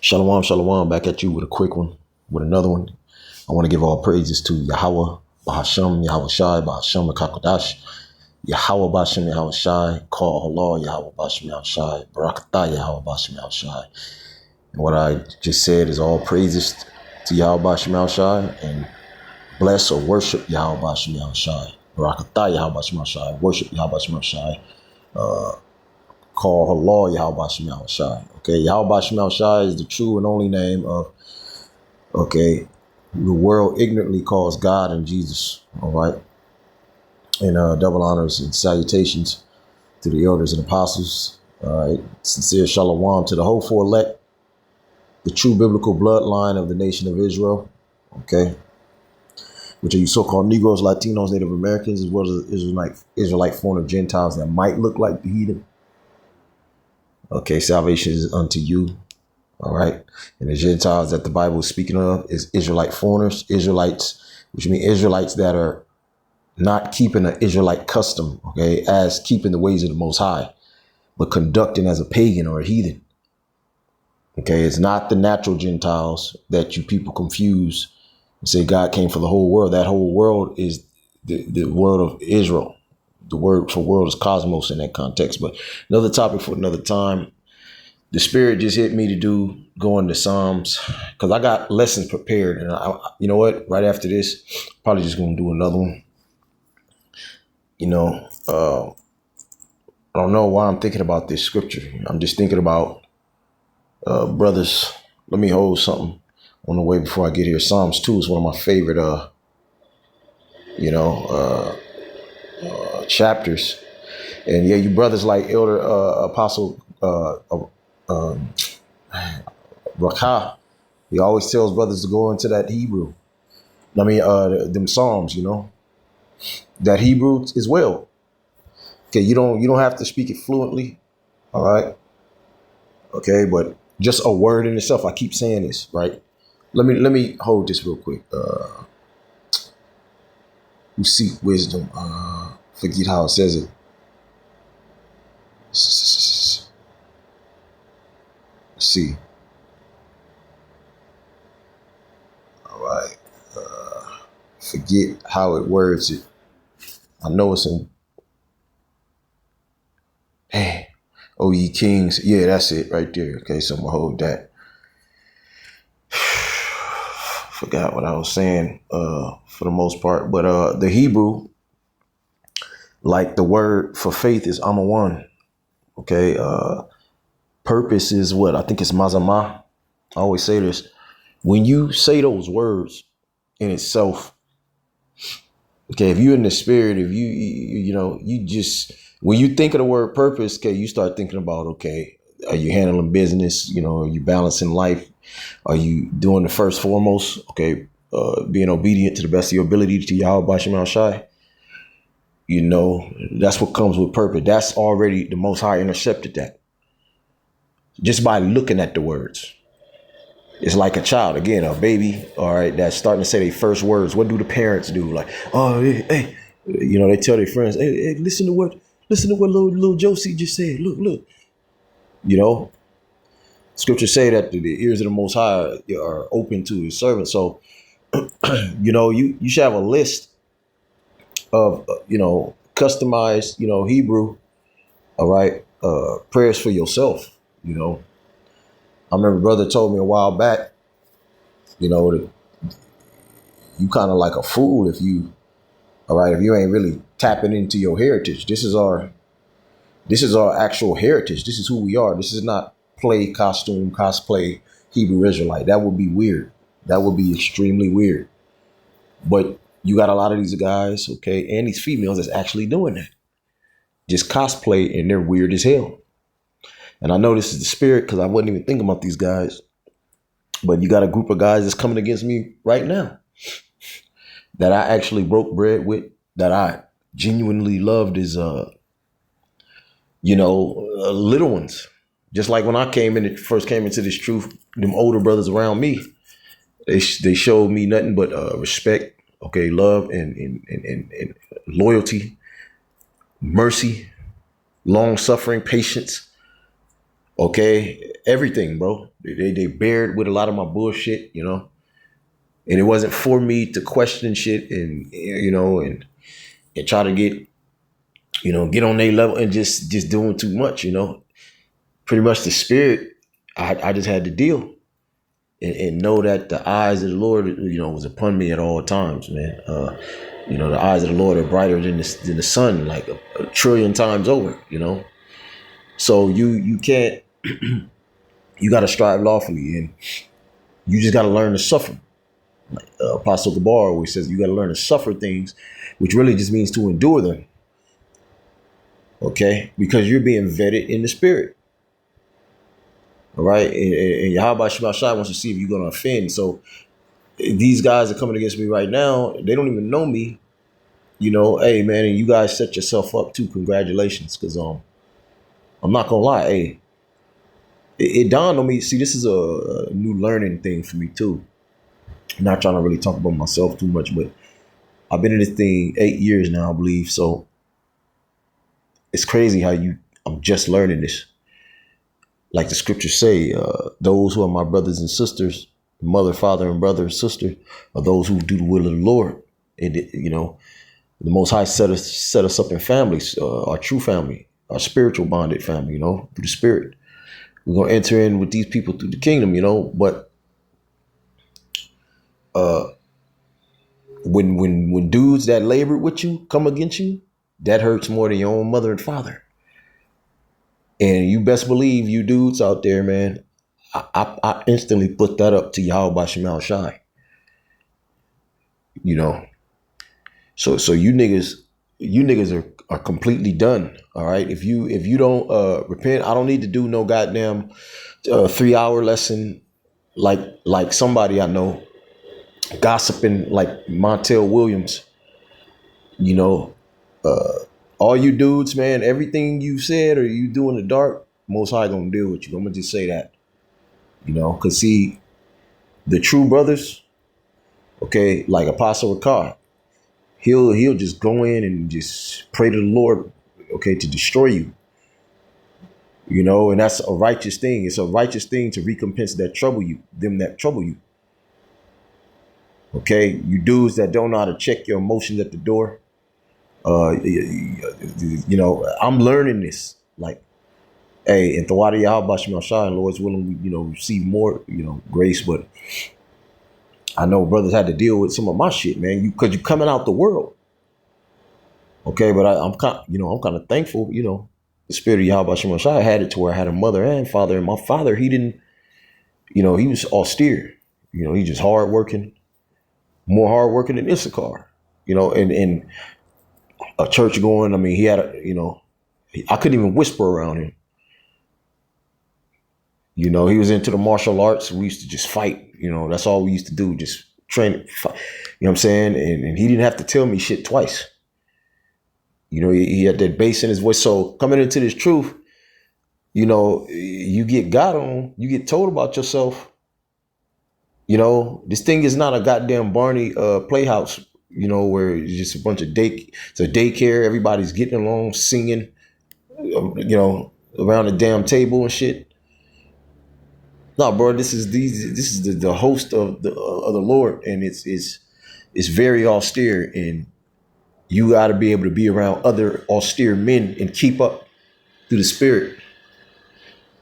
Shalom, shalom, back at you with a quick one, with another one. I want to give all praises to Yahweh, Bahasham, Yahweh Shai, Bahasham, Kakodash, Yahweh Basham, Yahweh Shai, Call Allah, Yahweh Basham, Yahweh Shai, Barakatah, Yahweh Basham, Yahweh Shai. And what I just said is all praises to Yahweh Basham, Yahweh Shai, and bless or worship Yahweh Basham, Yahweh Shai, Barakatah, Yahweh Basham, Yahweh Shai, worship Yahweh Basham, Yahweh Shai, call Allah, Yahweh Basham, Yahweh Shai. Okay, Yahweh Basham, Yahweh Shai is the true and only name of, okay, the world ignorantly calls God and Jesus, all right? And double honors and salutations to the elders and apostles, all right? Sincere shalom to the hopeful elect, the true biblical bloodline of the nation of Israel, okay? Which are you so-called Negroes, Latinos, Native Americans, as well as Israelite foreigner Gentiles that might look like the heathen. Okay, salvation is unto you. All right. And the Gentiles that the Bible is speaking of is Israelite foreigners, Israelites, which means Israelites that are not keeping an Israelite custom, okay, as keeping the ways of the Most High, but conducting as a pagan or a heathen. Okay, it's not the natural Gentiles that you people confuse and say God came for the whole world. That whole world is the world of Israel. The word for world is cosmos in that context. But another topic for another time. The spirit just hit me to go into Psalms because I got lessons prepared. And you know what? Right after this, probably just going to do another one. You know, I don't know why I'm thinking about this scripture. I'm just thinking about brothers. Let me hold something on the way before I get here. Psalms 2 is one of my favorite, chapters. And yeah, you brothers like Elder Apostle Rakah, he always tells brothers to go into that Hebrew. I mean, them Psalms, you know, that Hebrew as well. Okay, you don't have to speak it fluently, all right? Okay, but just a word in itself. I keep saying this, right? Let me hold this real quick. Who seek wisdom? Forget how it says it. Let's see. All right. Forget how it words it. I know it's in. Hey, oh ye kings. Yeah, that's it right there. Okay, so I'm gonna hold that. Forgot what I was saying for the most part. But the Hebrew, like the word for faith is Amawan. Okay. Purpose is what? I think it's Mazamah. I always say this. When you say those words in itself, okay, if you're in the spirit, if you just, when you think of the word purpose, okay, you start thinking about, okay, are you handling business? You know, are you balancing life? Are you doing the first foremost? Okay, being obedient to the best of your ability to Yahweh Basham Shai. You know, that's what comes with purpose. That's already the Most High intercepted that. Just by looking at the words. It's like a child, again, a baby, all right, that's starting to say their first words. What do the parents do? Like, oh, hey, you know, they tell their friends, hey, listen to what little Josie just said. Look. You know, scriptures say that the ears of the Most High are open to his servants. So, you know, you should have a list of, customized, Hebrew, all right, prayers for yourself, you know. I remember a brother told me a while back, you know, that you kind of like a fool if you ain't really tapping into your heritage. This is our actual heritage. This is who we are. This is not cosplay Hebrew Israelite. That would be weird. That would be extremely weird. But you got a lot of these guys, okay, and these females that's actually doing that. Just cosplay, and they're weird as hell. And I know this is the spirit because I wasn't even thinking about these guys. But you got a group of guys that's coming against me right now that I actually broke bread with, that I genuinely loved as, little ones. Just like when I first came into this truth, them older brothers around me, they showed me nothing but respect, okay, love and loyalty, mercy, long suffering, patience. Okay, everything, bro. They bared with a lot of my bullshit, and it wasn't for me to question shit and and try to get on their level and just doing too much, Pretty much the spirit, I just had to deal and know that the eyes of the Lord, was upon me at all times, man. The eyes of the Lord are brighter than the sun, like a trillion times over, So you can't, you got to strive lawfully, and you just got to learn to suffer. Apostle Gabar always says you got to learn to suffer things, which really just means to endure them. Okay, because you're being vetted in the spirit. All right, and Yahweh Shema Shai wants to see if you're going to offend. So these guys are coming against me right now. They don't even know me. Hey man, and you guys set yourself up too. Congratulations, because I'm not gonna lie. Hey, it dawned on me. See, this is a new learning thing for me too. I'm not trying to really talk about myself too much, but I've been in this thing 8 years now, I believe. So it's crazy how I'm just learning this. Like the scriptures say, those who are my brothers and sisters, mother, father, and brother and sister, are those who do the will of the Lord. And the Most High set us up in families, our true family, our spiritual bonded family, through the Spirit. We're gonna enter in with these people through the kingdom, But when dudes that labored with you come against you, that hurts more than your own mother and father. And you best believe, you dudes out there, man, I instantly put that up to Yahweh Shemal Shai. So you niggas are completely done. All right. If you don't repent, I don't need to do no goddamn 3-hour lesson like somebody I know gossiping like Montel Williams. All you dudes, man, everything you said or you do in the dark, Most High gonna deal with you. I'm gonna just say that. Cause see, the true brothers, okay, like Apostle Ricard, he'll just go in and just pray to the Lord, okay, to destroy you. And that's a righteous thing. It's a righteous thing to recompense them that trouble you. Okay, you dudes that don't know how to check your emotions at the door. I'm learning this. Like, hey, in Thawadi Yahweh Shema Shai, and Lord's willing, receive more, grace. But I know brothers had to deal with some of my shit, man. Because you're coming out the world. Okay, but I'm kind of thankful, the spirit of Yahweh Shema Shai had it to where I had a mother and father. And my father, he didn't, he was austere. He just hardworking, more hardworking than Issachar, and a church going. I mean, he had I couldn't even whisper around him. He was into the martial arts. We used to just fight. That's all we used to do, just train. Fight. You know what I'm saying? And he didn't have to tell me shit twice. He had that bass in his voice. So coming into this truth, you get got on, you get told about yourself. This thing is not a goddamn Barney playhouse, where it's just a bunch of it's a daycare. Everybody's getting along, singing, around the damn table and shit. No, bro, this is the host of the Lord, and it's very austere, and you got to be able to be around other austere men and keep up through the spirit.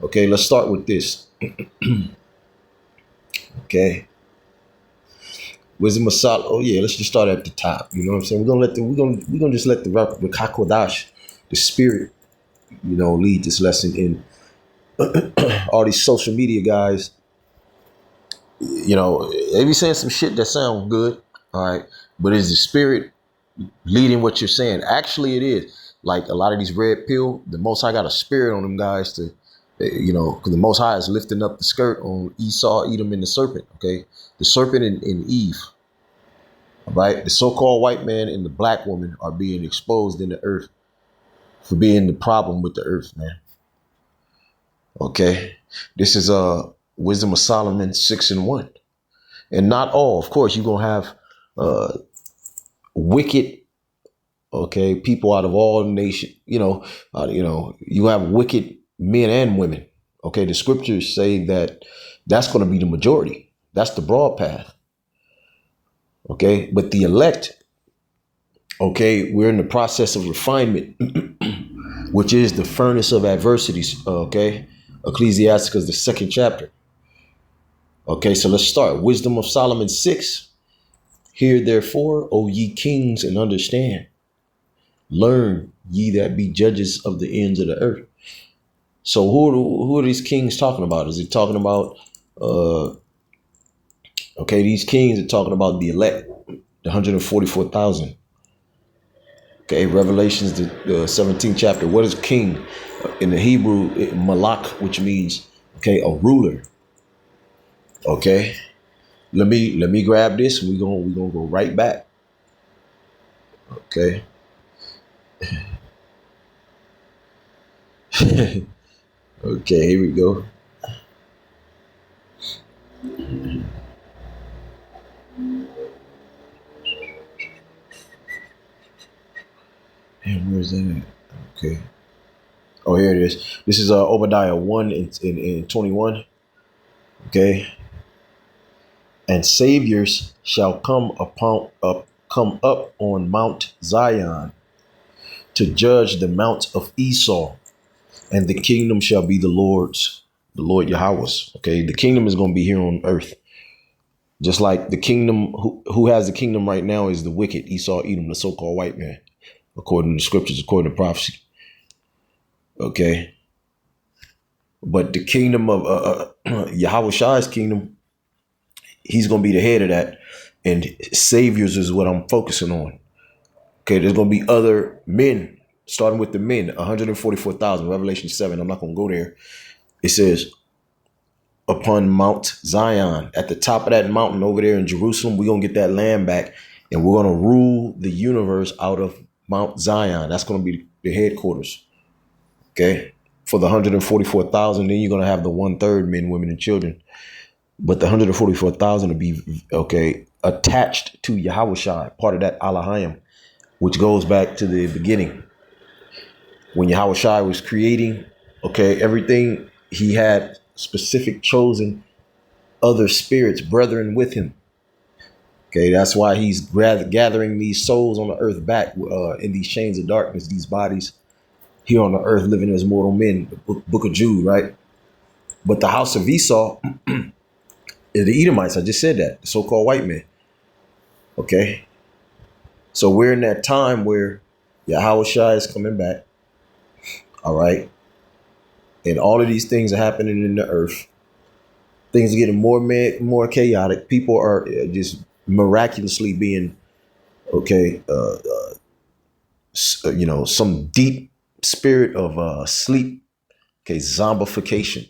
Okay, let's start with this. Okay, wisdom of Solomon. Oh yeah, let's just start at the top. You know what I'm saying? We're gonna just let the Hakodash, the spirit, lead this lesson. In all these social media guys, they be saying some shit that sounds good, all right, but is the spirit leading what you're saying? Actually, it is. Like a lot of these red pill, the Most High got a spirit on them guys to, because the Most High is lifting up the skirt on Esau, Edom, and the serpent. Okay, the serpent and Eve. All right, the so-called white man and the black woman are being exposed in the earth for being the problem with the earth, man. Okay, this is Wisdom of Solomon 6:1, and not all. Of course, you're gonna have wicked, okay, people out of all nations. You have wicked men and women. Okay, the scriptures say that that's going to be the majority. That's the broad path. Okay, but the elect, okay, we're in the process of refinement, which is the furnace of adversities. Okay, Ecclesiasticus, the second chapter. Okay, so let's start. Wisdom of Solomon 6. Hear therefore, O ye kings, and understand. Learn, ye that be judges of the ends of the earth. So who are these kings talking about? Is he talking about, okay, these kings are talking about the elect, the 144,000. Okay, Revelations, the 17th chapter. What is king? In the Hebrew, malak, which means, okay, a ruler. Okay, let me grab this. We're gonna go right back. Okay. Okay, here we go. And where's that at? Okay. Oh, here it is. This is Obadiah 1 in 21. Okay. And saviors shall come up on Mount Zion to judge the mount of Esau, and the kingdom shall be the Lord's, the Lord Yahweh's. Okay, the kingdom is going to be here on earth. Just like the kingdom, who has the kingdom right now is the wicked, Esau, Edom, the so-called white man, according to scriptures, according to prophecy. Okay. But the kingdom of Yahweh Shai's kingdom, he's going to be the head of that. And saviors is what I'm focusing on. Okay, there's going to be other men, starting with the men, 144,000, Revelation 7. I'm not going to go there. It says, upon Mount Zion, at the top of that mountain over there in Jerusalem, we're going to get that land back, and we're going to rule the universe out of Mount Zion. That's going to be the headquarters. Okay, for the 144,000, then you're going to have the 1/3 men, women, and children. But the 144,000 will be, okay, attached to Yahweh Shai, part of that Alahayim, which goes back to the beginning. When Yahweh Shai was creating, okay, everything, he had specific chosen other spirits, brethren with him. Okay, that's why he's gathering these souls on the earth back in these chains of darkness, these bodies here on the earth living as mortal men, the book of Jude, right? But the house of Esau is the Edomites. I just said that, the so-called white men. Okay, so we're in that time where Yahweh Shai is coming back. All right. And all of these things are happening in the earth. Things are getting more chaotic. People are just miraculously being, okay, some deep spirit of sleep, okay, zombification.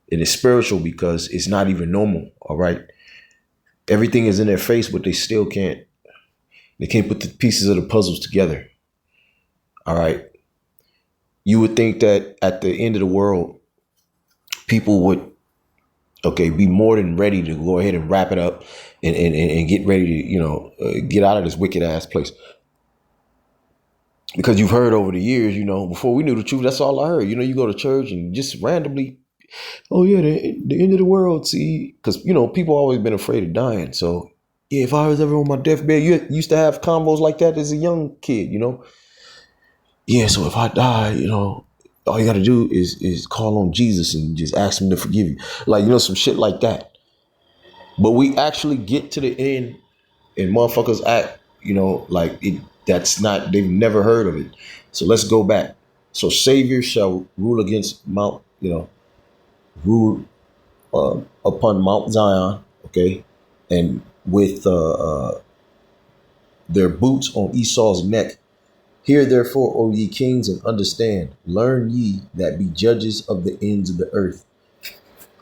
It is spiritual because it's not even normal. All right. Everything is in their face, but they can't put the pieces of the puzzles together. All right. You would think that at the end of the world, people would, okay, be more than ready to go ahead and wrap it up and get ready to, get out of this wicked ass place. Because you've heard over the years, before we knew the truth, that's all I heard. You go to church and just randomly, oh yeah, the end of the world, see, because, people always been afraid of dying. So yeah, if I was ever on my deathbed, you used to have combos like that as a young kid, Yeah, so if I die, all you got to do is call on Jesus and just ask him to forgive you. Like, some shit like that. But we actually get to the end and motherfuckers act, like they've never heard of it. So let's go back. So Savior shall rule against rule upon Mount Zion, okay? And with their boots on Esau's neck. Hear therefore, O ye kings, and understand. Learn ye that be judges of the ends of the earth.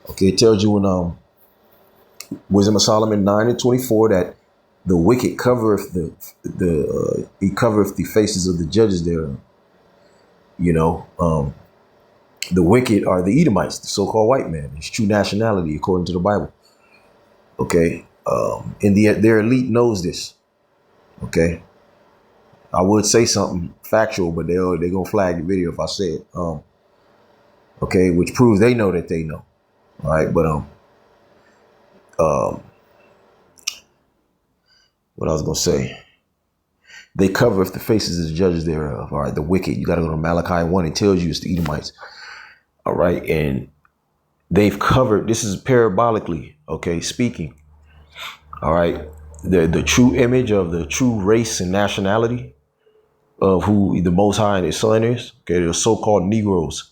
Okay, it tells you in Wisdom of Solomon 9:24 that the wicked covereth he covereth the faces of the judges there. The wicked are the Edomites, the so-called white man. It's true nationality according to the Bible. Okay, and their elite knows this. Okay. I would say something factual, but they're gonna flag the video if I say it. Okay, which proves they know that they know. All right, but um, what I was gonna say, they covereth the faces of the judges thereof. All right, the wicked. You got to go to Malachi 1. It tells you it's the Edomites. All right, and they've covered. This is parabolically, okay, speaking. All right, the true image of the true race and nationality of who the Most High and His Son is. Okay, the so-called Negroes.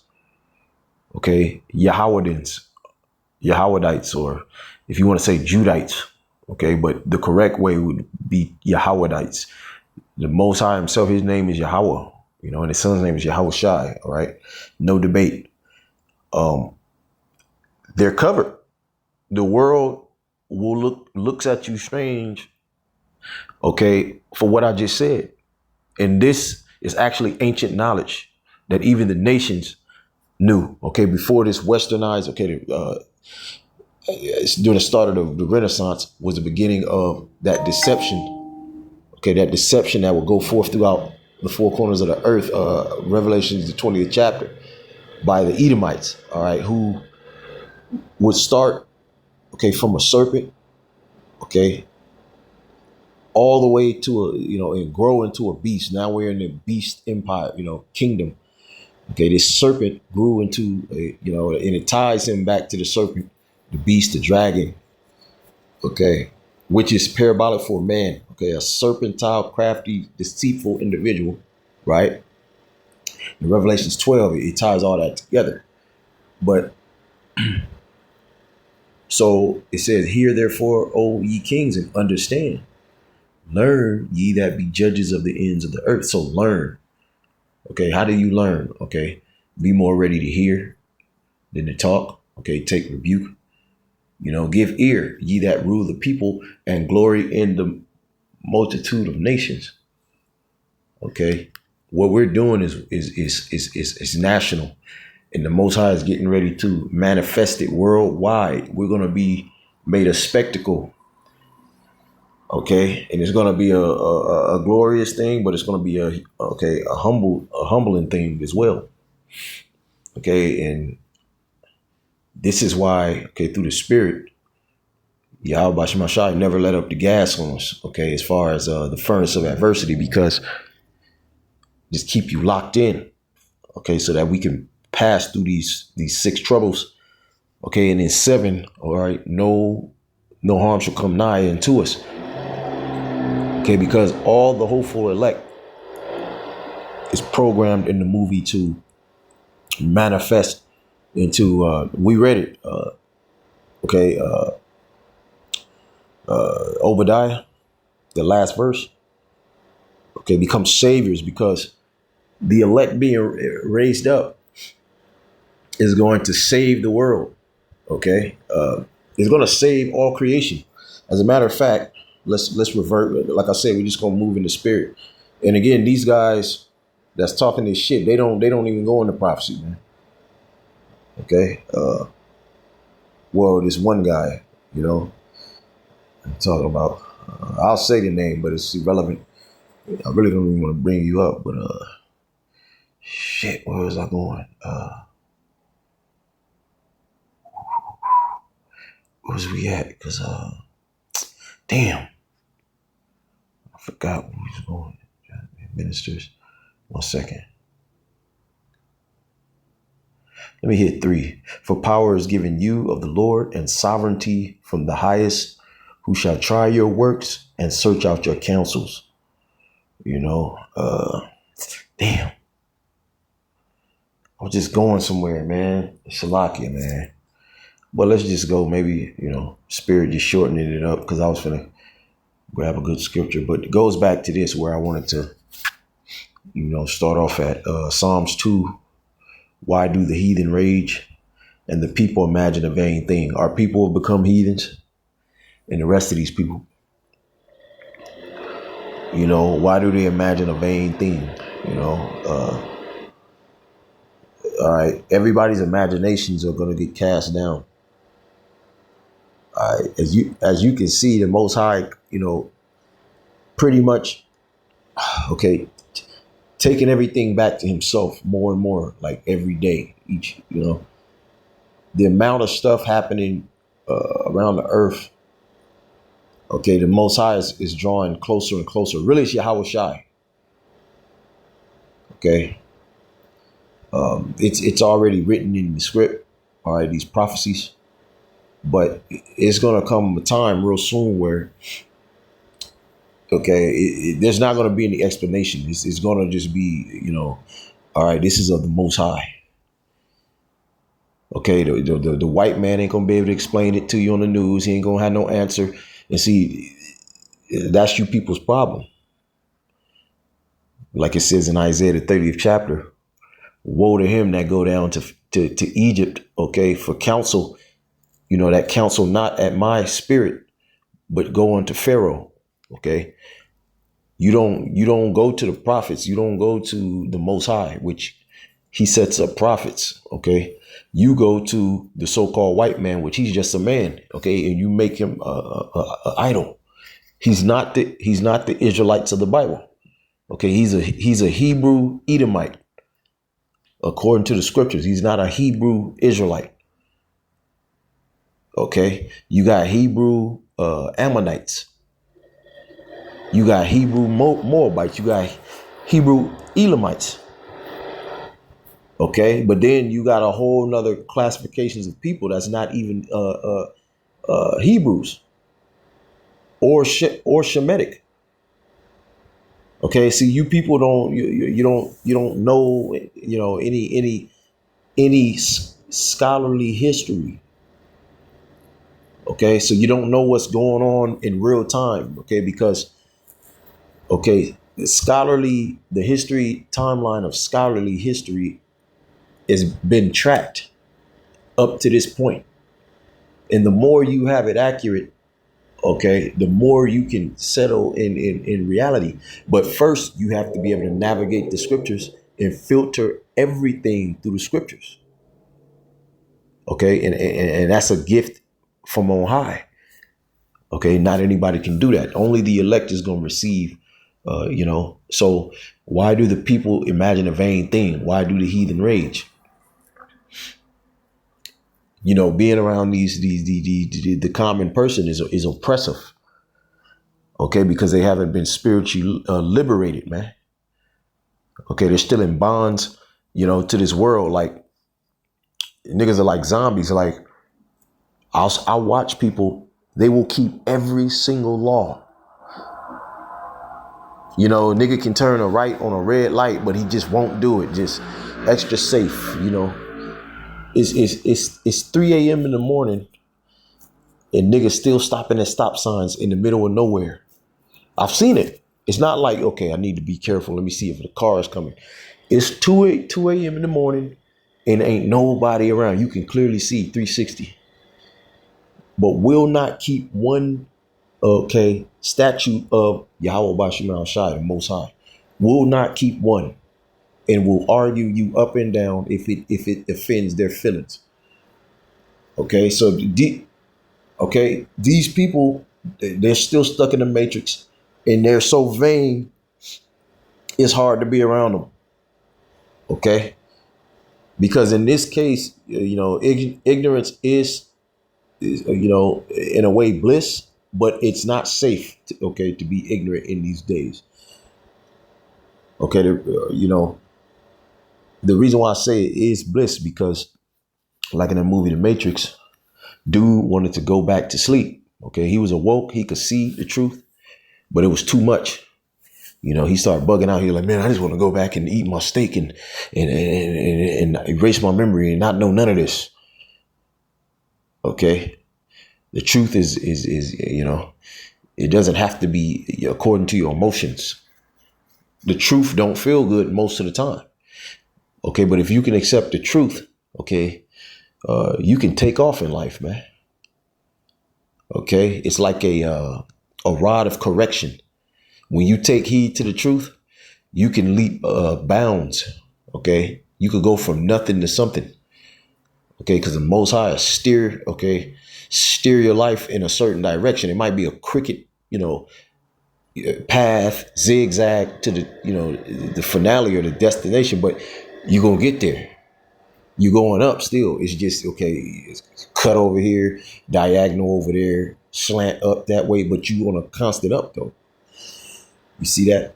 Okay, Yahwedites, or if you want to say Judites. Okay, but the correct way would be Yahwedites. The Most High Himself, His name is Yahweh. You know, and His Son's name is Yahweh Shai. All right, no debate. They're covered. The world will looks at you strange, okay, for what I just said. And this is actually ancient knowledge that even the nations knew, okay, before this westernized, okay, it's during the start of the Renaissance was the beginning of that deception, okay, that deception that will go forth throughout the four corners of the earth, Revelations, the 20th chapter, by the Edomites, all right, who would start, okay, from a serpent, okay, all the way to a, and grow into a beast. Now we're in the beast empire, kingdom. Okay, this serpent grew into and it ties him back to the serpent, the beast, the dragon. Okay, which is parabolic for man. Okay, a serpentine, crafty, deceitful individual, right? In Revelations 12, it ties all that together. But so it says, "Hear therefore, O ye kings, and understand. Learn, ye that be judges of the ends of the earth." So learn. Okay, how do you learn? Okay, be more ready to hear than to talk. Okay, take rebuke. Give ear, ye that rule the people, and glory in the multitude of nations. Okay, what we're doing is national, and the Most High is getting ready to manifest it worldwide. We're gonna be made a spectacle. Okay, and it's gonna be a glorious thing, but it's gonna be a humbling thing as well. Okay, and this is why, okay, through the Spirit, Yahweh Shemashai never let up the gas on us, okay, as far as the furnace of adversity, because just keep you locked in, okay, so that we can pass through these six troubles, okay, and in seven, all right, no harm shall come nigh unto us, okay, because all the hopeful elect is programmed in the movie to manifest into, we read it, okay, Obadiah, the last verse, okay, become saviors, because the elect being raised up is going to save the world. Okay, it's going to save all creation. As a matter of fact, let's revert. Like I said, we're just going to move in the spirit. And again, these guys that's talking this shit, they don't even go into prophecy, man. Okay, well, this one guy, I'm talking about. I'll say the name, but it's irrelevant. I really don't even want to bring you up, but shit, where was I going? Where was we at? Because damn, I forgot where we was going. Ministers, 1 second. Let me hit 3. For power is given you of the Lord, and sovereignty from the highest, who shall try your works and search out your counsels. Damn. I was just going somewhere, man. Shalakia, man. But let's just go. Maybe, Spirit just shortening it up, because I was finna grab a good scripture. But it goes back to this where I wanted to, start off at Psalms 2. Why do the heathen rage and the people imagine a vain thing? Our people have become heathens, and the rest of these people, why do they imagine a vain thing? All right, everybody's imaginations are going to get cast down. All right, as you can see, the Most High, pretty much, okay, taking everything back to Himself more and more, like every day. each, the amount of stuff happening around the earth. Okay, the Most High is drawing closer and closer. Really, it's Yahweh Shai. Okay, it's already written in the script. All right, these prophecies, but it's gonna come a time real soon where, okay, there's not gonna be any explanation. It's gonna just be, all right, this is of the Most High. Okay, the white man ain't gonna be able to explain it to you on the news. He ain't gonna have no answer. And see, that's you people's problem. Like it says in Isaiah the 30th chapter, woe to him that go down to Egypt, okay, for counsel. That counsel not at my spirit, but go unto Pharaoh. Okay. You don't go to the prophets. You don't go to the Most High, which he sets up prophets. Okay. You go to the so-called white man, which he's just a man. Okay. And you make him a idol. He's not the Israelites of the Bible. Okay. He's a Hebrew Edomite. According to the scriptures, he's not a Hebrew Israelite. Okay. You got Hebrew Ammonites. You got Hebrew Moabites. You got Hebrew Elamites. Okay, but then you got a whole nother classifications of people that's not even Hebrews or Shemitic. Okay, see, you people don't know any scholarly history. Okay, so you don't know what's going on in real time. Okay, because the history timeline of scholarly history has been tracked up to this point. And the more you have it accurate, okay, the more you can settle in reality. But first, you have to be able to navigate the scriptures and filter everything through the scriptures. Okay, and that's a gift from on high. Okay, not anybody can do that. Only the elect is going to receive. So why do the people imagine a vain thing? Why do the heathen rage? Being around the common person is oppressive. Okay, because they haven't been spiritually liberated, man. Okay, they're still in bonds, to this world. Like niggas are like zombies. Like I watch people. They will keep every single law. A nigga can turn a right on a red light, but he just won't do it. Just extra safe. It's 3 a.m. in the morning and niggas still stopping at stop signs in the middle of nowhere. I've seen it. It's not like, okay, I need to be careful. Let me see if the car is coming. It's 2 a.m. in the morning and ain't nobody around. You can clearly see 360. But will not keep one, statue of Yahweh Bashim Shai, the Most High. Will not keep one. And will argue you up and down if it offends their feelings. Okay, so these people, they're still stuck in the matrix, and they're so vain. It's hard to be around them. Okay, because in this case, ignorance is in a way bliss, but it's not safe. To be ignorant in these days. Okay, the reason why I say it is bliss because, like in the movie The Matrix, dude wanted to go back to sleep. Okay, he was awoke. He could see the truth, but it was too much. He started bugging out. He was like, man, I just want to go back and eat my steak and erase my memory and not know none of this. Okay, the truth is it doesn't have to be according to your emotions. The truth don't feel good most of the time. Okay, but if you can accept the truth, okay, you can take off in life, man. Okay, it's like a rod of correction. When you take heed to the truth, you can leap bounds. Okay, you could go from nothing to something. Okay, because the Most High steer your life in a certain direction. It might be a cricket, path, zigzag to the finale or the destination, but you're gonna get there. You going up still. It's just, okay, it's cut over here, diagonal over there, slant up that way, but you on a constant up though. You see that?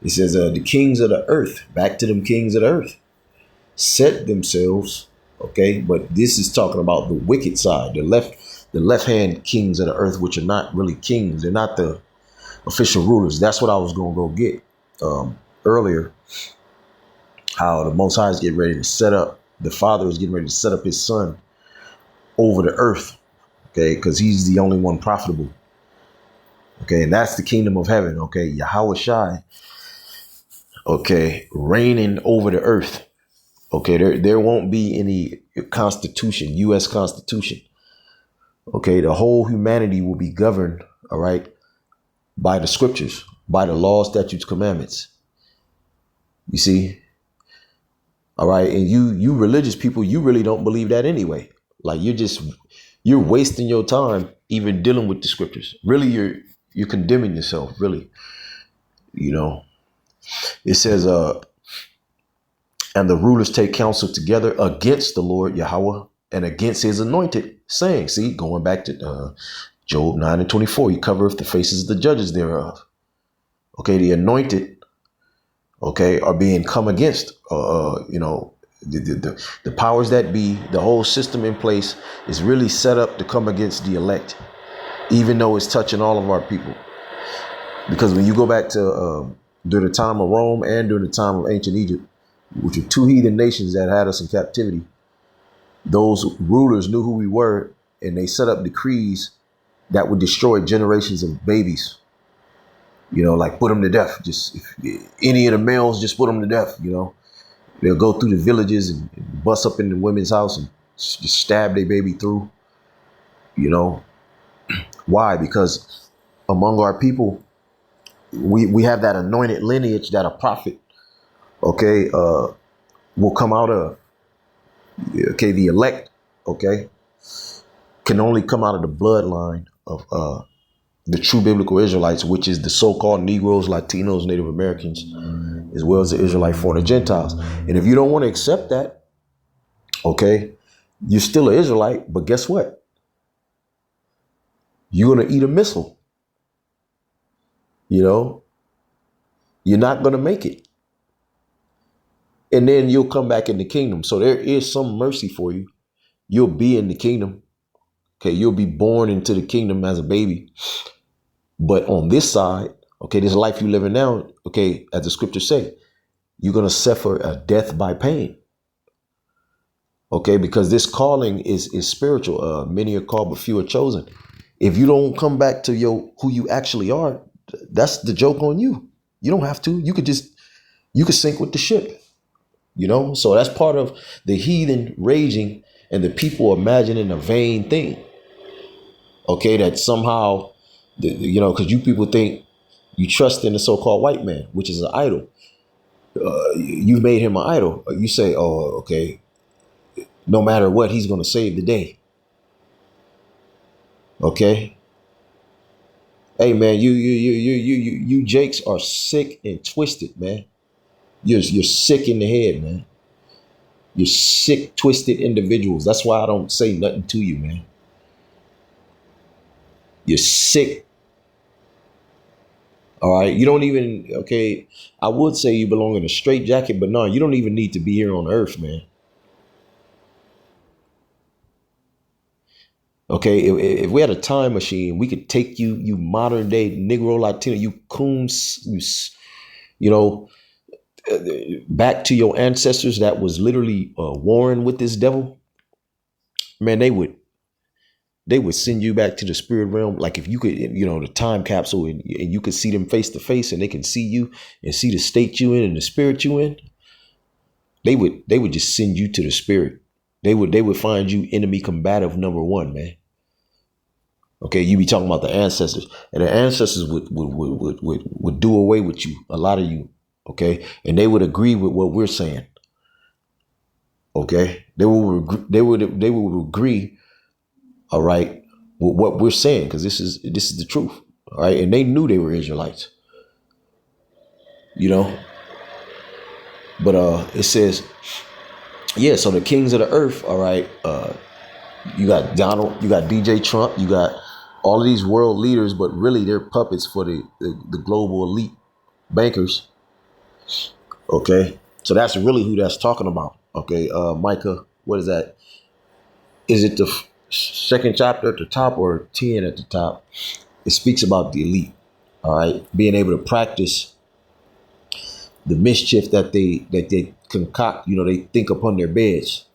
It says the kings of the earth, back to them kings of the earth, set themselves, okay, but this is talking about the wicked side, the left hand kings of the earth, which are not really kings. They're not the official rulers. That's what I was going to go get earlier, how the Most High is getting ready to set up, the Father is getting ready to set up his son over the earth, okay, because he's the only one profitable, okay, and that's the kingdom of heaven, okay, Yahweh Shai, okay, reigning over the earth, okay, there won't be any constitution, U.S. Constitution, okay, the whole humanity will be governed, all right, by the scriptures, by the laws, statutes, commandments, you see. All right. And you religious people, you really don't believe that anyway. Like you're wasting your time even dealing with the scriptures. Really, you're condemning yourself, really. You know, it says, and the rulers take counsel together against the Lord Yahweh and against his anointed, saying, see, going back to Job 9:24, he covereth the faces of the judges thereof. Okay, the anointed, okay, are being come against, you know, the powers that be, the whole system in place is really set up to come against the elect, even though it's touching all of our people. Because when you go back to during the time of Rome and during the time of ancient Egypt, which were two heathen nations that had us in captivity, those rulers knew who we were, and they set up decrees that would destroy generations of babies. You know, like put them to death. Just if any of the males, just put them to death. You know, they'll go through the villages and bust up in the women's house and just stab their baby through. You know, why? Because among our people, we have that anointed lineage that a prophet, okay, will come out of. Okay, the elect, okay, can only come out of the bloodline of the true biblical Israelites, which is the so-called Negroes, Latinos, Native Americans, as well as the Israelite foreigner Gentiles. And if you don't want to accept that, okay, you're still an Israelite, but guess what? You're going to eat a missile. You know, you're not going to make it. And then you'll come back in the kingdom. So there is some mercy for you. You'll be in the kingdom. Okay, you'll be born into the kingdom as a baby. But on this side, okay, this life you living now, okay, as the scriptures say, you're going to suffer a death by pain. Okay, because this calling is spiritual. Many are called, but few are chosen. If you don't come back to who you actually are, that's the joke on you. You don't have to. You could sink with the ship. You know, so that's part of the heathen raging and the people imagining a vain thing. Okay, that somehow, you know, because you people think you trust in the so-called white man, which is an idol. You've made him an idol. You say, oh, okay, no matter what, he's going to save the day. Okay. Hey, man, you Jakes are sick and twisted, man. You're sick in the head, man. You're sick, twisted individuals. That's why I don't say nothing to you, man. You're sick. All right. You don't even, okay, I would say you belong in a straitjacket, but no, you don't even need to be here on earth, man. Okay. If we had a time machine, we could take you modern day Negro, Latino, you coons, you know, back to your ancestors that was literally warring with this devil. Man, they would send you back to the spirit realm. Like if you could, you know, the time capsule and you could see them face to face and they can see you and see the state you in and the spirit you in. They would just send you to the spirit. They would find you enemy combative number one, man. Okay. You be talking about the ancestors, and the ancestors would do away with you. A lot of you. Okay. And they would agree with what we're saying. Okay. They would agree. All right, with what we're saying, because this is the truth. All right, and they knew they were Israelites, you know. But it says, yeah, so the kings of the earth, all right, you got Donald, you got DJ Trump, you got all of these world leaders, but really they're puppets for the global elite bankers. Okay, so that's really who that's talking about. Okay, Micah, what is that? Is it the second chapter at the top or 10 at the top? It speaks about the elite, all right, being able to practice the mischief that they concoct. They think upon their beds.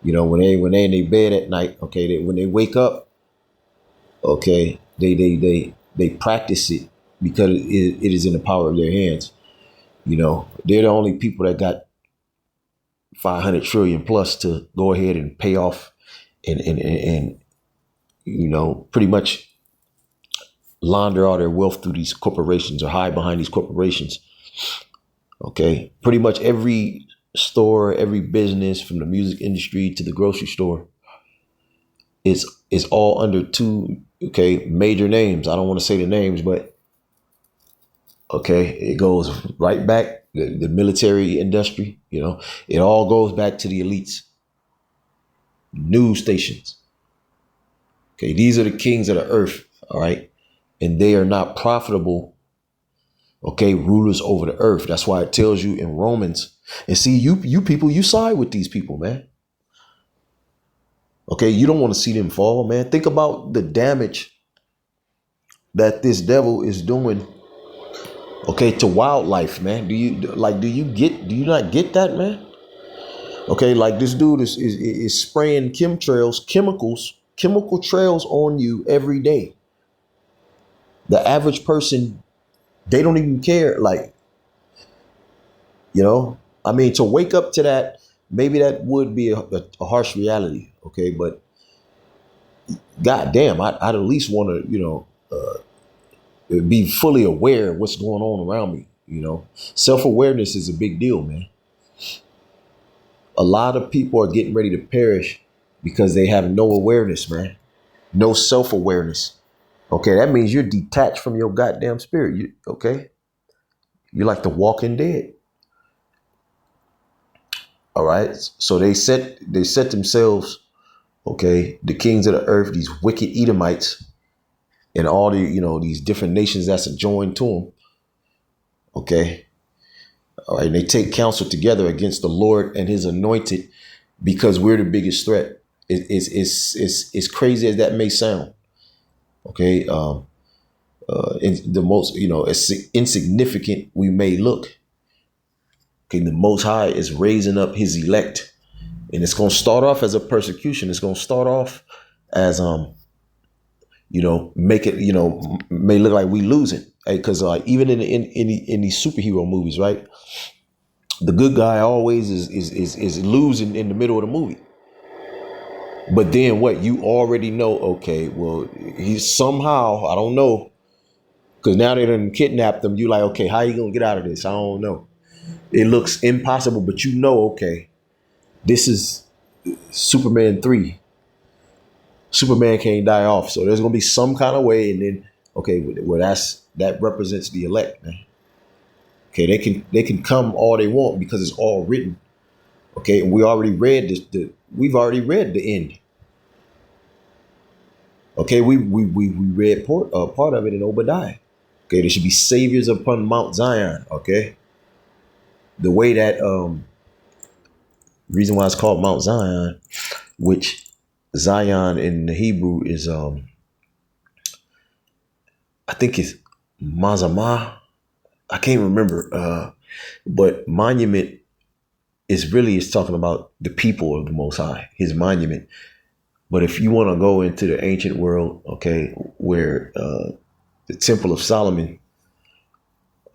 When they in their bed at night. Okay, when they wake up, okay, they practice it because it is in the power of their hands. They're the only people that got 500 trillion plus to go ahead and pay off and pretty much launder all their wealth through these corporations or hide behind these corporations. Okay, pretty much every store, every business, from the music industry to the grocery store, is all under two major names. I don't want to say the names, but okay, it goes right back the military industry. It all goes back to the elites. News stations. Okay, these are the kings of the earth. All right, and they are not profitable. Okay, rulers over the earth. That's why it tells you in Romans. And see, you people, you side with these people, man. Okay, you don't want to see them fall, man. Think about the damage that this devil is doing, okay, to wildlife, man. Do you not get that, man? Okay, like this dude is spraying chemical trails on you every day. The average person, they don't even care. Like, I mean, to wake up to that, maybe that would be a harsh reality. Okay, but goddamn, I'd at least want to, be fully aware of what's going on around me. Self-awareness is a big deal, man. A lot of people are getting ready to perish because they have no awareness, man. No self-awareness. Okay, that means you're detached from your goddamn spirit. You're like the walking dead. All right. So they set themselves, okay, the kings of the earth, these wicked Edomites, and all these different nations that's adjoined to them. Okay. All right. And they take counsel together against the Lord and his anointed because we're the biggest threat. It's crazy as that may sound. Okay. The most, as insignificant we may look. Okay. The Most High is raising up his elect, and it's going to start off as a persecution. It's going to start off as, make it, may look like we losing. Because even in these superhero movies, right, the good guy always is losing in the middle of the movie. But then what? You already know. Okay, well, he's somehow, I don't know, because now they done kidnapped them. You like, okay, how you gonna get out of this? I don't know. It looks impossible, but okay, this is Superman 3. Superman can't die off, so there's gonna be some kind of way, and then okay, well that represents the elect, man. Okay, they can come all they want because it's all written. Okay, and we already read this. We've already read the end. Okay, we read part of it in Obadiah. Okay, there should be saviors upon Mount Zion. Okay, the way that reason why it's called Mount Zion, which Zion in the Hebrew is I think it's Mazamah. I can't remember, but monument is talking about the people of the Most High, his monument. But if you want to go into the ancient world, okay, where the Temple of Solomon,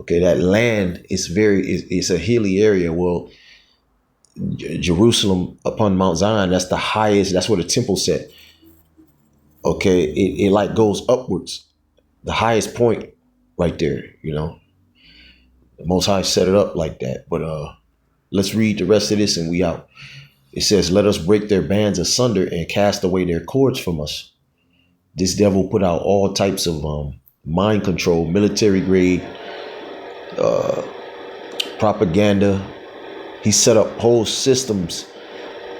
okay, that land is it's a hilly area. Well, Jerusalem upon Mount Zion, that's the highest. That's where the temple set. Okay, it like goes upwards, the highest point right there. The Most High set it up like that. But let's read the rest of this and we out. It says, "Let us break their bands asunder and cast away their cords from us." This devil put out all types of mind control, military grade propaganda. He set up whole systems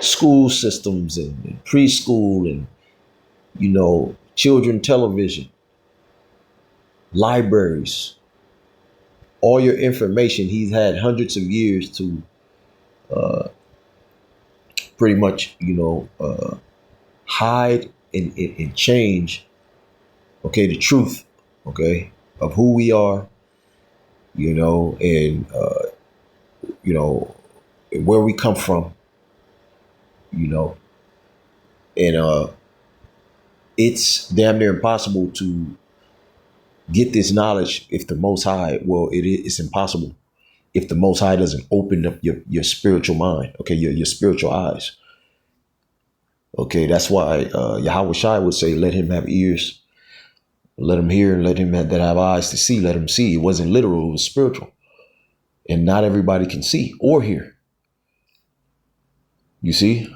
school systems and preschool and, children television, libraries, all your information. He's had hundreds of years to pretty much, hide and change, the truth, of who we are, and, where we come from, you know, and it's damn near impossible to get this knowledge if the Most High, it's impossible if the Most High doesn't open up your spiritual mind, your spiritual eyes. Okay, that's why Yahweh Shai would say, let him have ears, let him hear, and let him that have eyes to see, let him see. It wasn't literal, it was spiritual. And not everybody can see or hear. You see?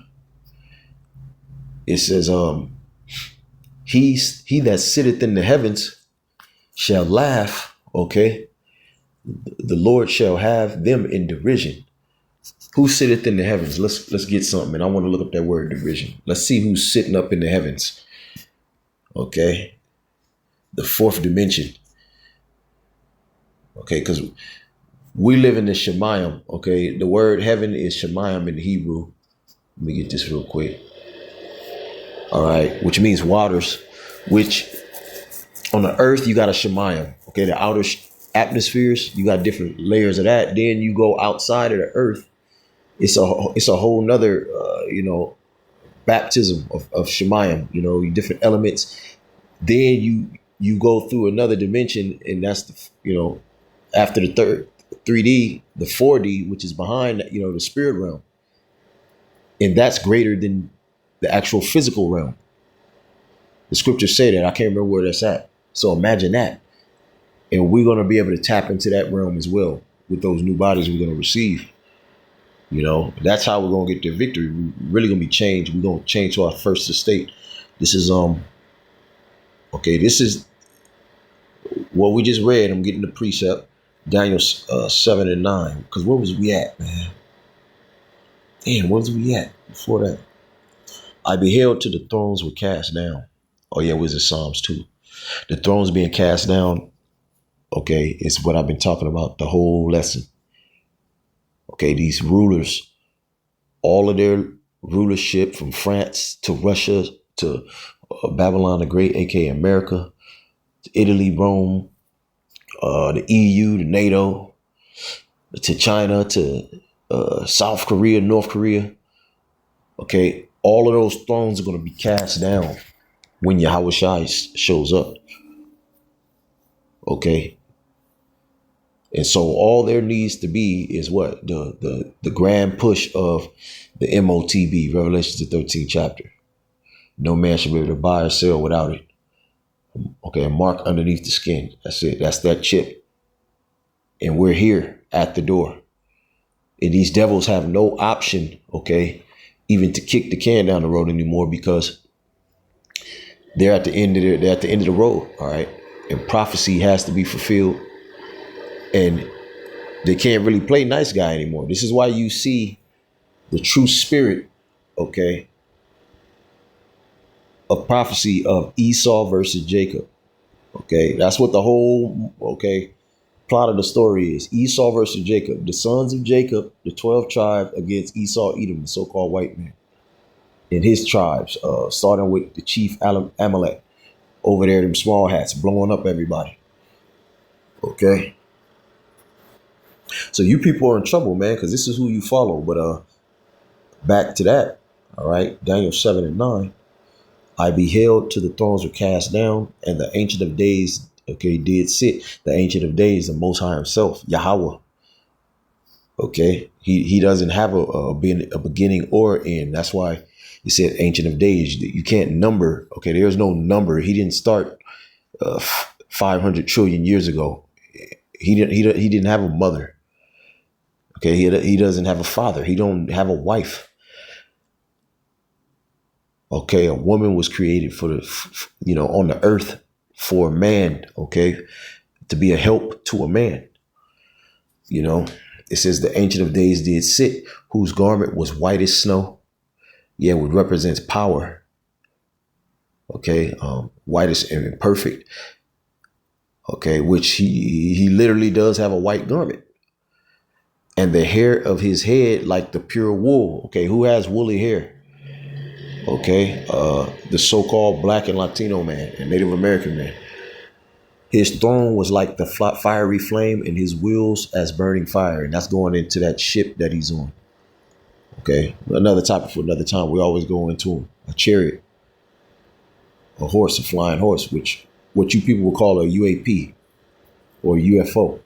It says, he that sitteth in the heavens shall laugh, okay? The Lord shall have them in derision. Who sitteth in the heavens? Let's get something. And I want to look up that word derision. Let's see who's sitting up in the heavens. Okay. The fourth dimension. Okay, because we live in the Shemayim. Okay. The word heaven is Shemayim in the Hebrew. Let me get this real quick. All right, which means waters, which on the earth, you got a Shemayim. Okay, the outer atmospheres, you got different layers of that. Then you go outside of the earth. It's a whole nother, baptism of Shemayim, different elements. Then you go through another dimension, and that's after the third 3D, the 4D, which is behind, the spirit realm. And that's greater than the actual physical realm. The scriptures say that. I can't remember where that's at. So imagine that. And we're going to be able to tap into that realm as well with those new bodies we're going to receive. That's how we're going to get the victory. We're really going to be changed. We're going to change to our first estate. This is, this is what we just read. I'm getting the precept, Daniel 7 and 9. Because where was we at, man? Damn, where was we at before that? I beheld till the thrones were cast down. Oh, yeah, was it Psalms 2? The thrones being cast down, is what I've been talking about the whole lesson. Okay, these rulers, all of their rulership from France to Russia to Babylon the Great, aka America, to Italy, Rome, the EU, the NATO, to China, to South Korea, North Korea. Okay, all of those thrones are going to be cast down when Yahweh Shai shows up. Okay. And so all there needs to be is what? The grand push of the MOTB, Revelations the 13th chapter. No man should be able to buy or sell without it. Okay, a mark underneath the skin. That's it. That's that chip. And we're here at the door. And these devils have no option, even to kick the can down the road anymore, because they're at the end of the road. All right. And prophecy has to be fulfilled. And they can't really play nice guy anymore. This is why you see the true spirit, of prophecy of Esau versus Jacob. Okay, that's what the whole, plot of the story is. Esau versus Jacob. The sons of Jacob, the 12 tribes against Esau, Edom, the so-called white man. And his tribes, starting with the chief Amalek over there, them small hats, blowing up everybody. Okay. So you people are in trouble, man, because this is who you follow. But back to that. All right. Daniel 7 and 9. I beheld till the thrones were cast down, and the Ancient of Days, did sit. The Ancient of Days, the Most High himself, Yahweh. Okay. He doesn't have a beginning or end. That's why he said Ancient of Days. You can't number. Okay. There's no number. He didn't start 500 trillion years ago. He didn't have a mother. Okay, he doesn't have a father. He don't have a wife. Okay, a woman was created for on the earth for a man. Okay, to be a help to a man. It says the Ancient of Days did sit, whose garment was white as snow, Yeah, which represents power. Okay, white is perfect. Okay, which he literally does have a white garment, and the hair of his head like the pure wool. Okay, who has woolly hair? Okay, the so-called black and Latino man and Native American man. His throne was like the fiery flame, and his wheels as burning fire, and that's going into that ship that he's on. Okay, another topic for another time. We always go into a chariot, a horse, a flying horse, which what you people will call a UAP or a UFO.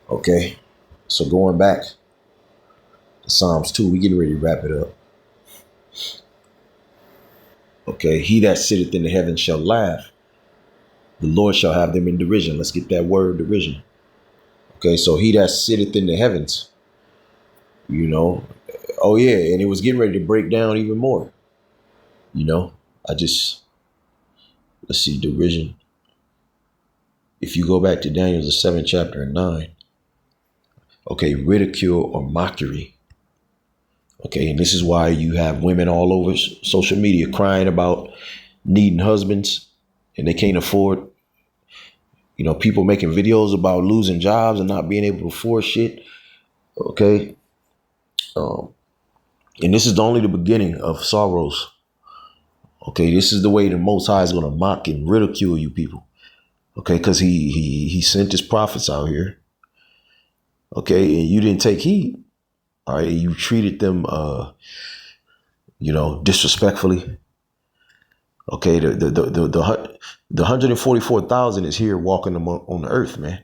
Okay, so going back to Psalms 2, we getting ready to wrap it up. Okay, he that sitteth in the heavens shall laugh. The Lord shall have them in derision. Let's get that word, derision. Okay, so he that sitteth in the heavens, you know. Oh yeah, and it was getting ready to break down even more. You know, let's see, derision. If you go back to Daniel, the 7th chapter and 9. Okay, ridicule or mockery. Okay, and this is why you have women all over social media crying about needing husbands and they can't afford. You know, people making videos about losing jobs and not being able to afford shit. Okay. And this is only the beginning of sorrows. Okay, this is the way the Most High is going to mock and ridicule you people. Okay, because he sent his prophets out here. Okay, and you didn't take heed. All right, you treated them, disrespectfully. Okay, the 144,000 is here walking on the earth, man,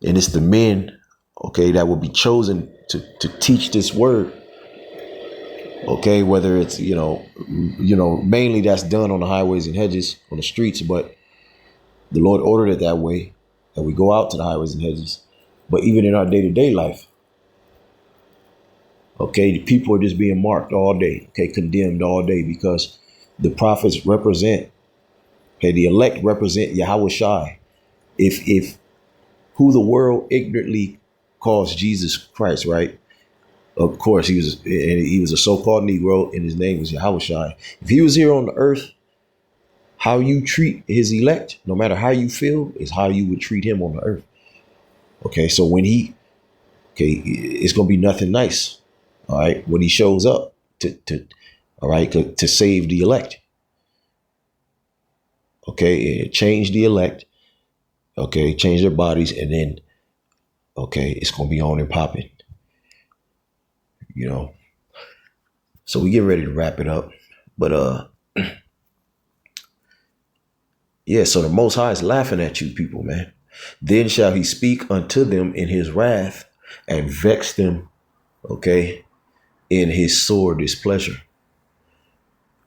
and it's the men, okay, that will be chosen to teach this word. Okay, whether it's mainly that's done on the highways and hedges on the streets, but the Lord ordered it that way, that we go out to the highways and hedges. But even in our day-to-day life, okay, the people are just being marked all day, okay, condemned all day because the prophets represent, okay, the elect represent Yahweh Shai. If who the world ignorantly calls Jesus Christ, right? Of course, he was a so-called Negro, and his name was Yahweh Shai. If he was here on the earth, how you treat his elect, no matter how you feel, is how you would treat him on the earth. Okay, so when it's gonna be nothing nice. All right, when he shows up to save the elect. Okay, change the elect. Okay, change their bodies, and then it's gonna be on and popping. You know. So we get ready to wrap it up, but yeah. So the Most High is laughing at you people, man. Then shall he speak unto them in his wrath and vex them, okay, in his sore displeasure.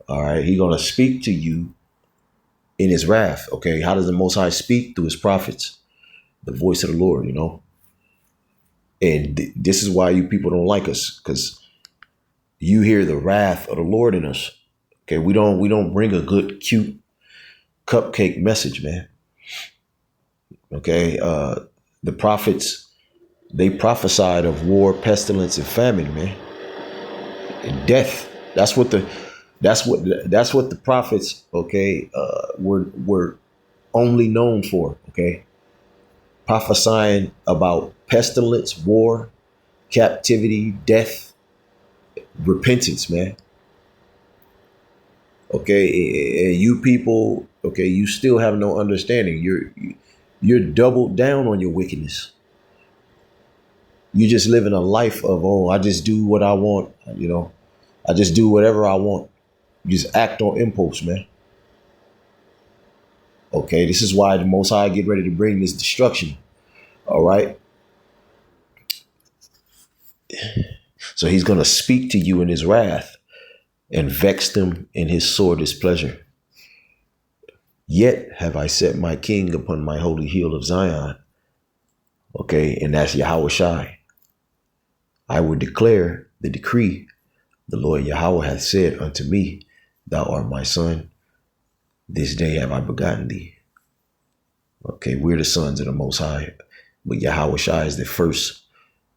All right, he's gonna speak to you in his wrath. Okay, how does the Most High speak? Through his prophets, the voice of the Lord, you know. And this is why you people don't like us, because you hear the wrath of the Lord in us. Okay, we don't bring a good, cute cupcake message, man. Okay, the prophets, they prophesied of war, pestilence, and famine, man, and death. That's what the prophets, okay, were only known for. Okay, prophesying about pestilence, war, captivity, death, repentance, man. Okay, and you people, okay, you still have no understanding. You're doubled down on your wickedness. You're just living a life of, I just do what I want, you know. I just do whatever I want. You just act on impulse, man. Okay, this is why the Most High get ready to bring this destruction. All right. So he's going to speak to you in his wrath and vex them in his sore displeasure. Yet have I set my king upon my holy hill of Zion. Okay, and that's Yahweh Shai. I will declare the decree. The Lord Yahweh hath said unto me, thou art my son. This day have I begotten thee. Okay, we're the sons of the Most High. But Yahweh Shai is the first,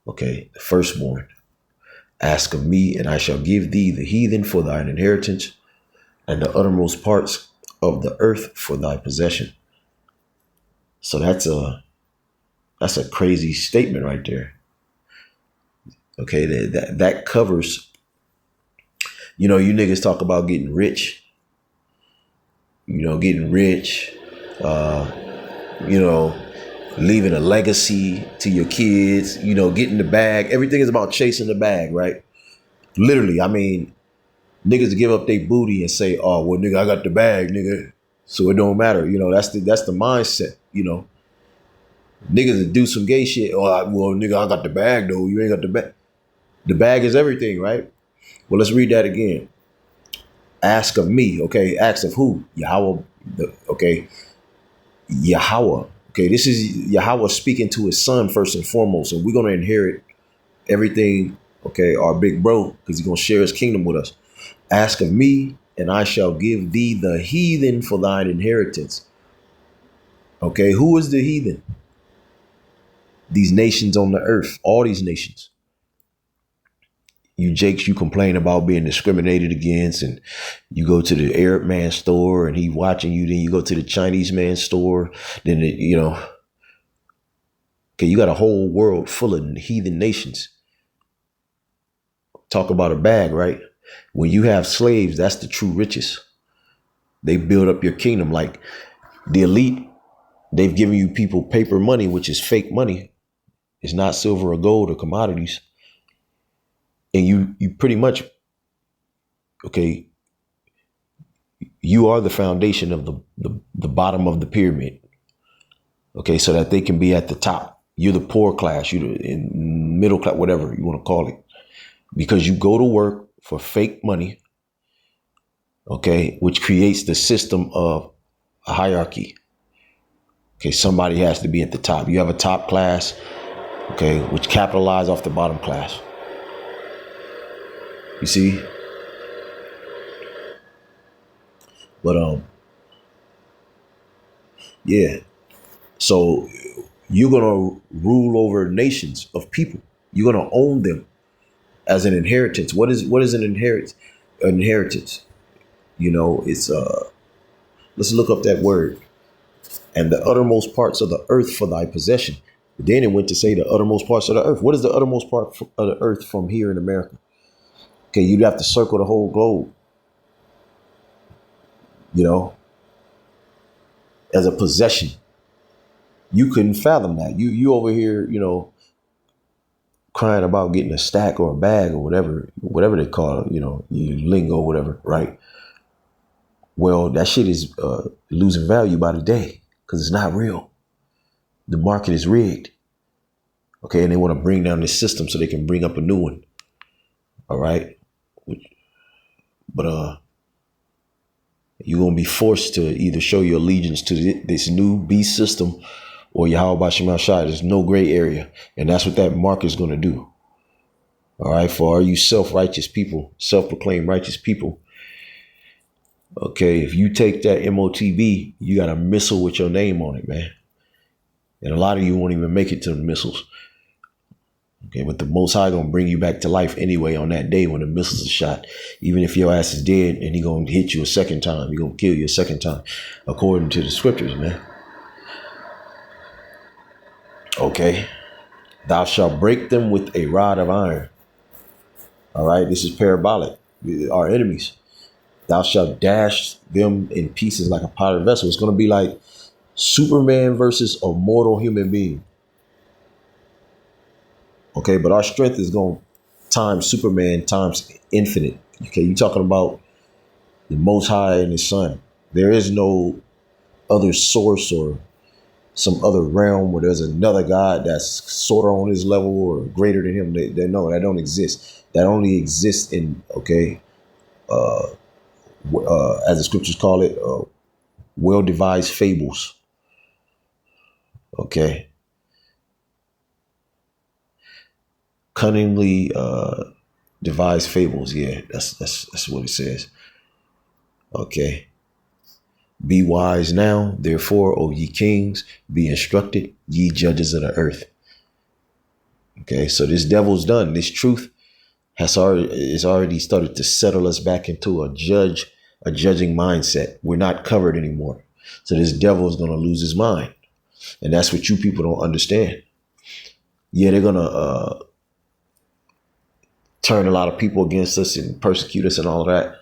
the firstborn. Ask of me, and I shall give thee the heathen for thine inheritance, and the uttermost parts of the earth for thy possession. So that's a crazy statement right there. Okay, that covers, you niggas talk about getting rich, leaving a legacy to your kids, getting the bag. Everything is about chasing the bag, right? Literally, I mean, niggas give up their booty and say, oh, well, nigga, I got the bag, nigga, so it don't matter. That's the mindset, Niggas that do some gay shit, oh, well, nigga, I got the bag, though. You ain't got the bag. The bag is everything, right? Well, let's read that again. Ask of me, okay? Ask of who? Yahweh, okay? Yahweh. Okay, this is Yahweh speaking to his son first and foremost, and we're going to inherit everything, okay, our big bro, because he's going to share his kingdom with us. Ask of me, and I shall give thee the heathen for thine inheritance. Okay, who is the heathen? These nations on the earth, all these nations. You Jakes, you complain about being discriminated against, and you go to the Arab man store and he watching you. Then you go to the Chinese man store. Then, okay, you got a whole world full of heathen nations. Talk about a bag, right? When you have slaves, that's the true riches. They build up your kingdom. Like the elite, they've given you people paper money, which is fake money. It's not silver or gold or commodities. And you pretty much, okay, you are the foundation of the bottom of the pyramid. Okay, so that they can be at the top. You're the poor class, you're in middle class, whatever you want to call it. Because you go to work for fake money, okay, which creates the system of a hierarchy. Okay, somebody has to be at the top. You have a top class, okay, which capitalize off the bottom class. You see? But yeah. So you're gonna rule over nations of people. You're gonna own them as an inheritance. What is an inheritance? Inheritance. It's let's look up that word. And the uttermost parts of the earth for thy possession. Then it went to say the uttermost parts of the earth. What is the uttermost part of the earth from here in America? Okay, you'd have to circle the whole globe, as a possession. You couldn't fathom that. You over here, crying about getting a stack or a bag or whatever they call it, you lingo, whatever, right? Well, that shit is losing value by the day because it's not real. The market is rigged. Okay, and they want to bring down this system so they can bring up a new one. All right. But you're going to be forced to either show your allegiance to this new beast system or Yahweh Bashim Shai. There's no gray area. And that's what that mark is going to do. All right. For all you self-righteous people, self-proclaimed righteous people. Okay. If you take that MOTB, you got a missile with your name on it, man. And a lot of you won't even make it to the missiles. Okay, but the Most High gonna bring you back to life anyway on that day when the missiles are shot. Even if your ass is dead and he gonna hit you a second time, he gonna kill you a second time, according to the scriptures, man. Okay, thou shalt break them with a rod of iron. All right, this is parabolic. Our enemies. Thou shalt dash them in pieces like a pottery vessel. It's gonna be like Superman versus a mortal human being. Okay, but our strength is going to times Superman times infinite. Okay, you're talking about the Most High and his son. There is no other source or some other realm where there's another God that's sort of on his level or greater than him. They know that don't exist. That only exists in, okay, as the scriptures call it, well-devised fables. Okay. Cunningly devised fables. Yeah, that's what it says. Okay. Be wise now, therefore, O ye kings, be instructed, ye judges of the earth. Okay, so this devil's done. This truth it's already started to settle us back into a judging mindset. We're not covered anymore. So this devil is going to lose his mind. And that's what you people don't understand. Yeah, they're going to turn a lot of people against us and persecute us and all of that.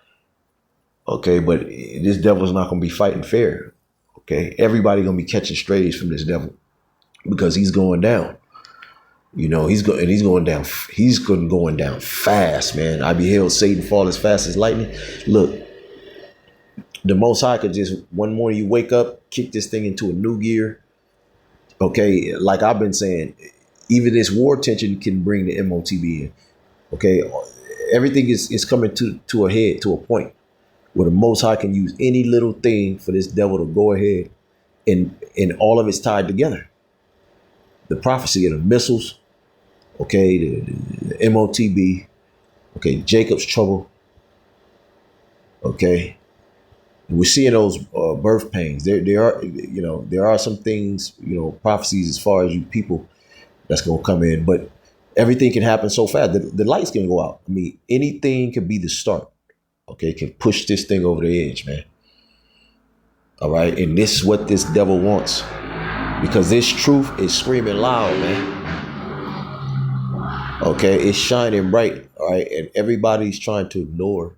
Okay, but this devil's not going to be fighting fair. Okay, everybody going to be catching strays from this devil because he's going down. He's going down. He's going down fast, man. I beheld Satan fall as fast as lightning. Look, the Most High could just one morning you wake up, kick this thing into a new gear. Okay, like I've been saying, even this war tension can bring the MOTB in. Okay, everything is coming to a head, to a point where the Most High can use any little thing for this devil to go ahead and all of it's tied together. The prophecy of the missiles, okay, the MOTB, okay, Jacob's trouble, okay. We're seeing those birth pains. There are some things, prophecies as far as you people that's going to come in, but everything can happen so fast. The lights can go out. I mean, anything can be the start. Okay, can push this thing over the edge, man. All right, and this is what this devil wants, because this truth is screaming loud, man. Okay, it's shining bright, all right, and everybody's trying to ignore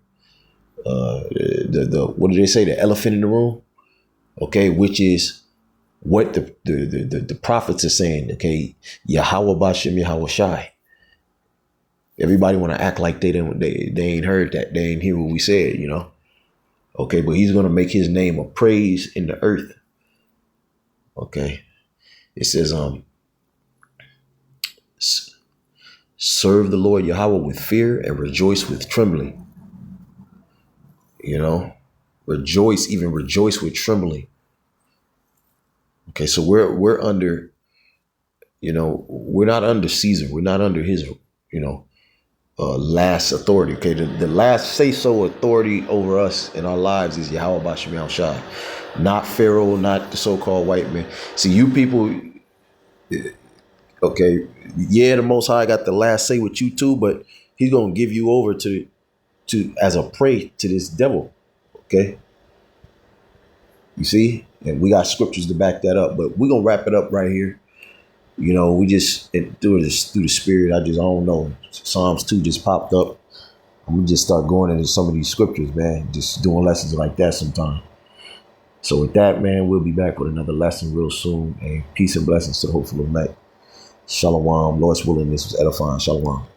the what do they say, the elephant in the room, okay, which is what the prophets are saying, okay, Yahweh Bashem Yahweh Shai. Everybody want to act like they ain't heard that, they ain't hear what we said, okay, but he's going to make his name a praise in the earth. Okay, it says serve the Lord Yahweh with fear and rejoice with trembling. Rejoice with trembling. Okay, so we're under, we're not under Caesar. We're not under his, last authority. Okay, the last say-so authority over us in our lives is Yahweh Bashem Yahweh Shai, not Pharaoh, not the so-called white man. See, you people, okay, yeah, the Most High got the last say with you too, but he's gonna give you over to as a prey to this devil. Okay, you see, and we got scriptures to back that up. But we're gonna wrap it up right here. We just through the spirit. I don't know. Psalms 2 just popped up. I'm gonna just start going into some of these scriptures, man. Just doing lessons like that sometime. So with that, man, we'll be back with another lesson real soon. And peace and blessings to the hopeful of night. Shalom. Lord's willing, this was edifying. Shalom.